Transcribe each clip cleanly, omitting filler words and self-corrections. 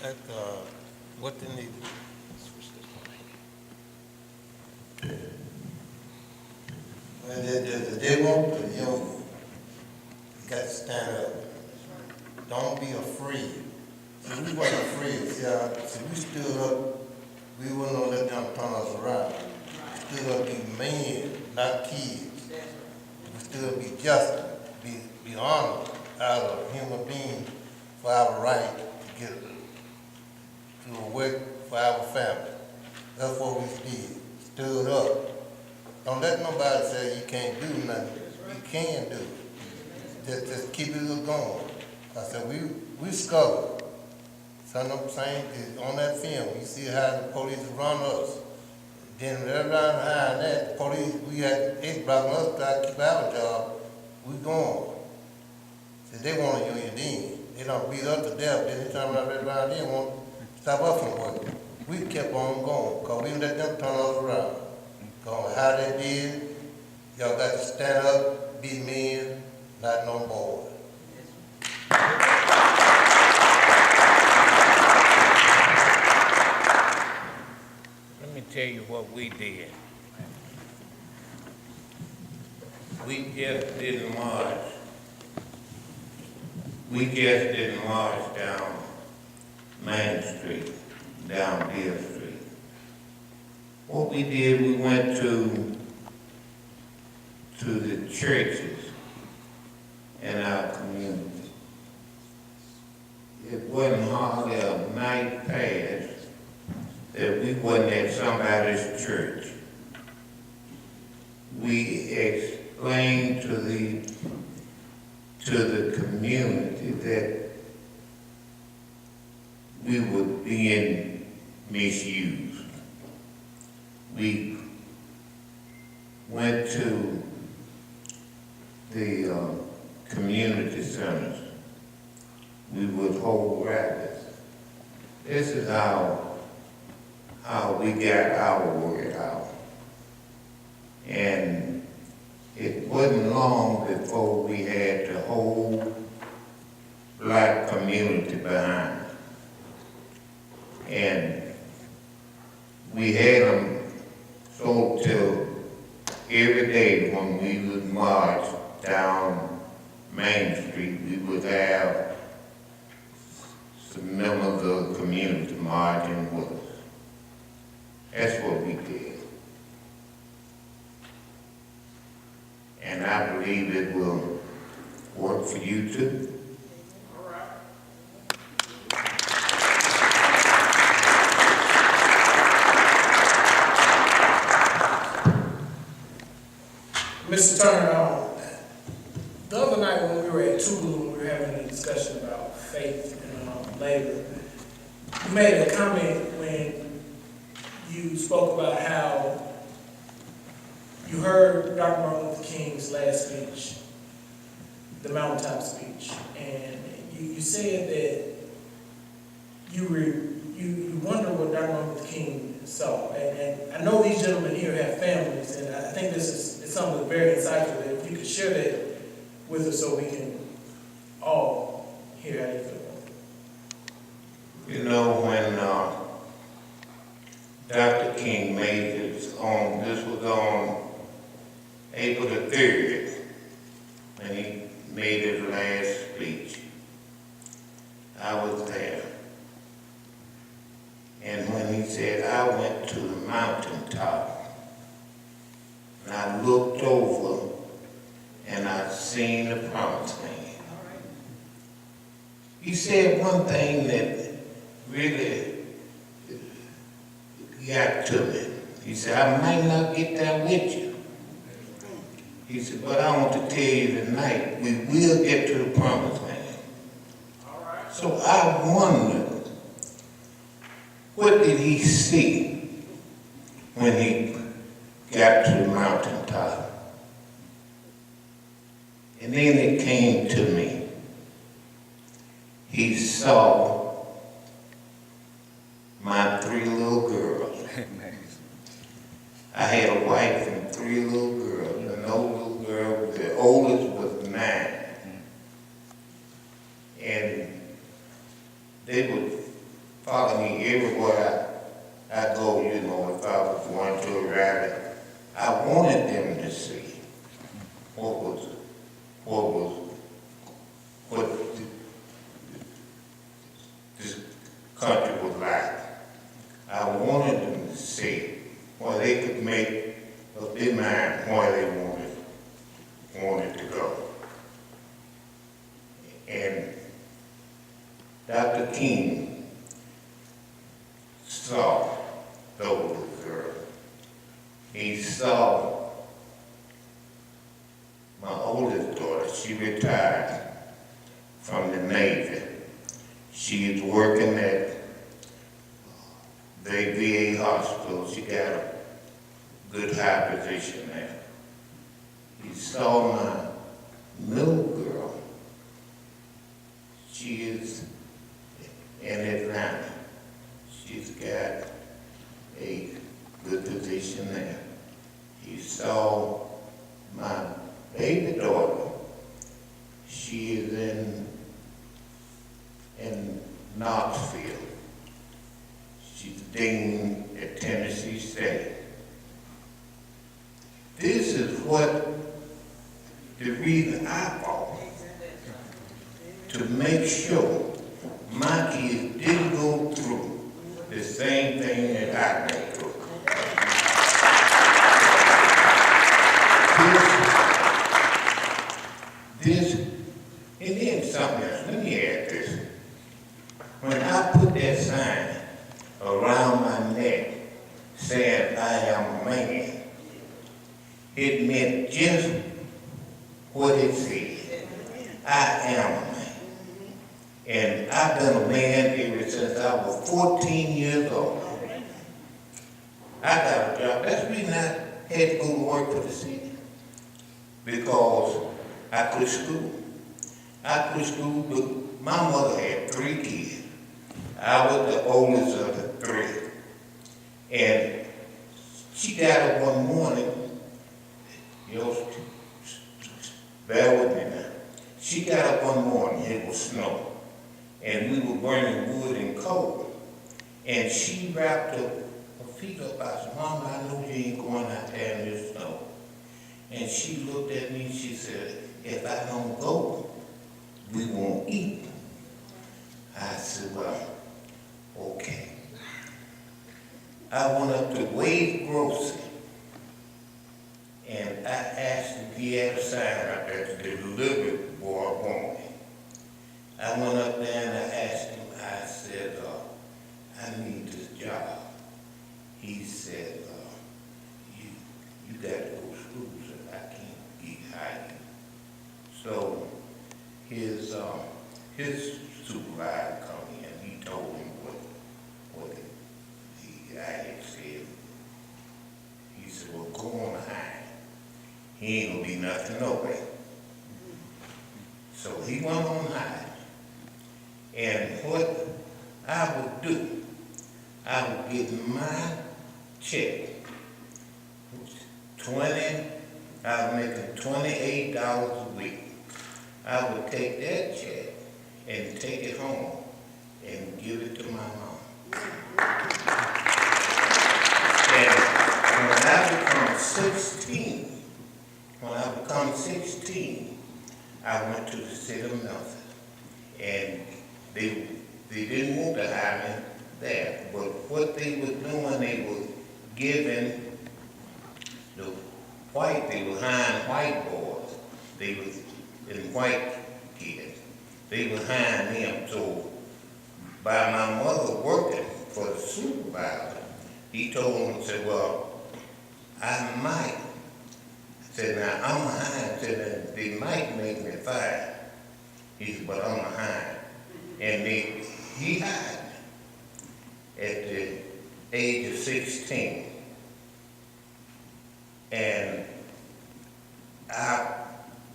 at, what they need. Well, they want to, you got to stand up. Don't be afraid. See, we weren't afraid. See, we stood up. We wouldn't let them turn us around. We stood up, be men, not kids. We stood up, be just, be honored as a human being for our right to get to work for our family. That's what we did. Stood up. Don't let nobody say you can't do nothing. You can do it. Just keep it going. I said, we struggle. Son, I'm saying, on that film, you see how the police run us. Then right around behind that, the police, they blocking us trying to keep our job. We going. See, they want a union then. They don't beat us to death. Then they turn right around there and want to stop us from working. We kept on going, because we let them turn us around. Because how they did, y'all got to stand up, be men, not no more. Let me tell you what we did. We just didn't march. We just didn't march down Main Street, down Beale Street. What we did, we went to the churches in our community. It wasn't hardly a night passed that we wasn't at somebody's church. We explained to the community that we were being misused. We went to the community centers. We would hold rallies. This is how we got our word out. And it wasn't long before we had the whole black community behind us. And we had them so till every day when we would march down Main Street, we would have some members of the community marching with us. That's what we did. And I believe it will work for you too. Mr. Turner, the other night when we were at Tulu, we were having a discussion about faith and labor. You made a comment when you spoke about how you heard Dr. Martin Luther King's last speech, the mountaintop speech, and you said that you wonder what Dr. Martin Luther King saw. And I know these gentlemen here have families, and I think this is something very insightful. That if you could share that with us so we can all hear how you feel. You know, when Dr. King made this was on April the 3rd, when he made his last speech. I was there. And when he said, I went to the mountaintop, and I looked over, and I seen the promised land. He said one thing that really got to me. He said, I might not get there with you. He said, but I want to tell you tonight, we will get to the promised land. So I wondered, what did he see when he got to the mountaintop? And then it came to me. He saw my 3 little girls. I had a wife and 3 little girls. And those little girls, the oldest was 9. And they were follow me everywhere I go, you know, if I was going to a rally. I wanted them to see what this country was like. I wanted them to see where they could make up their mind where they wanted to go. And Dr. King saw those little girls. He saw my oldest daughter. She retired from the Navy. She is working at the VA hospital. She got a good high position there. He saw my middle girl. She is in Atlanta. She's got a good position there. He saw my baby daughter. She is in Knoxville. She's dean at Tennessee State. This is what the reason I fought, to make sure my kids didn't go through the same thing that I went through. And then something else, let me add this. When I put that sign around my neck saying I am a man, it meant just what it said. I am a man. And I've been a man ever since I was 14 years old. I got a job. That's the reason I had to go to work for the city. Because I quit school. I quit school, but my mother had 3 kids. I was the oldest of the 3. And she got up one morning, bear with me now. She got up one morning, it was snow, and we were burning wood and coal. And she wrapped her feet up. I said, Mama, I know you ain't going out there in this snow. And she looked at me and she said, if I don't go, we won't eat. I said, well, okay. I went up to Wade Grocery and I asked if he had a sign out there to the delivery boy wanted. I went up there and I asked him, I said, I need this job. He said, you got to go to school, so I can't get hired. So his supervisor come in, he told him what I had said. He said, well, go on high. He ain't gonna be nothing no way. So he went on high. And what I would do, I would get my check, I was making $28 a week. I would take that check and take it home and give it to my mom. And when I become 16, I went to the city of Memphis. And they didn't want to hire me there. But what they were doing, they were giving they were hiring white boys. They were in white kids. They were hiring them. So by my mother working for the supervisor, he told him, said, well, I might. I said, now I'm a hired. Said, they might make me fire. He said, but I'm a hired. And he hired me at the age of 16. And I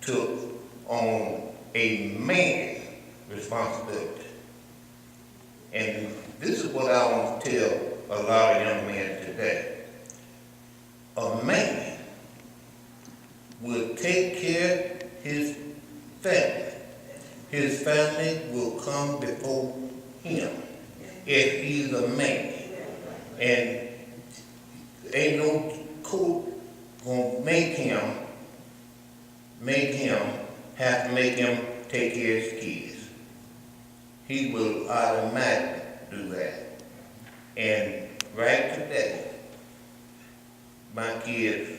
took on a man responsibility. And this is what I want to tell a lot of young men today. A man will take care of his family. His family will come before him. if he's a man. And ain't no court gonna make him have to make him take care of his kids. He will automatically do that. And right today, my kids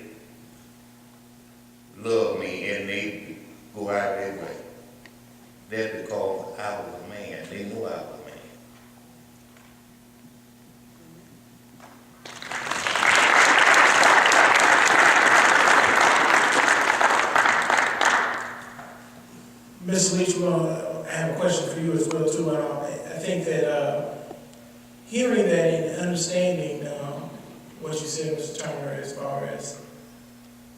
love me and they go out their way. That's because I was a man. They knew I was a man. Ms. Leach, I have a question for you as well too. I think that hearing that and understanding what you said, Mr. Turner, as far as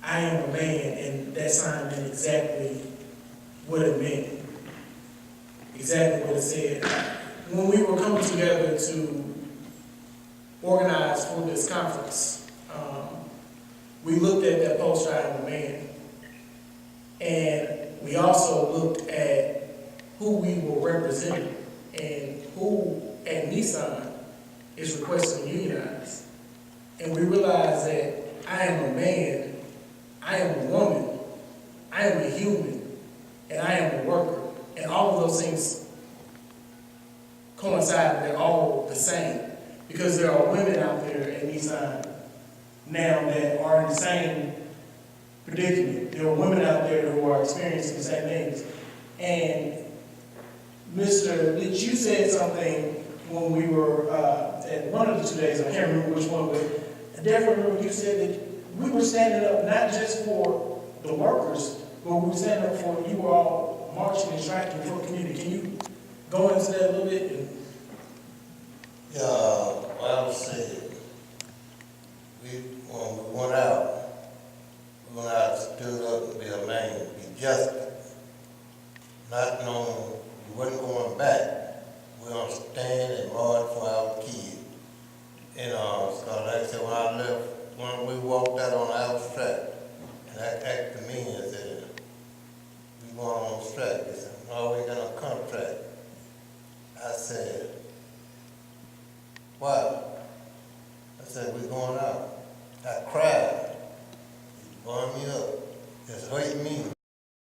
I am a man, and that sign meant exactly what it meant, exactly what it said. When we were coming together to organize for this conference, we looked at that poster, I am a man, and we also looked at who we were representing and who at Nissan is requesting to unionize. And we realized that I am a man, I am a woman, I am a human, and I am a worker. And all of those things coincide, and they're all the same. Because there are women out there at Nissan now that are in the same predicament. There are women out there who are experiencing the same things. And Mr. Leach, you said something when we were at one of the 2 days, I can't remember which one, but I definitely remember you said that we were standing up not just for the workers, but we were standing up for you all marching and striking for the community. Can you go into that a little bit? Yeah, well, I said, when we went out, stood up and be a man, be just, not knowing we wasn't going back. We gonna stand and march for our kids. And so like I said, when we walked out on our track, and I asked the men, I said, we going on strike. They said, no, we got a contract. I said, why? I said, we going out. I cried. It burned me up. It's hurting me.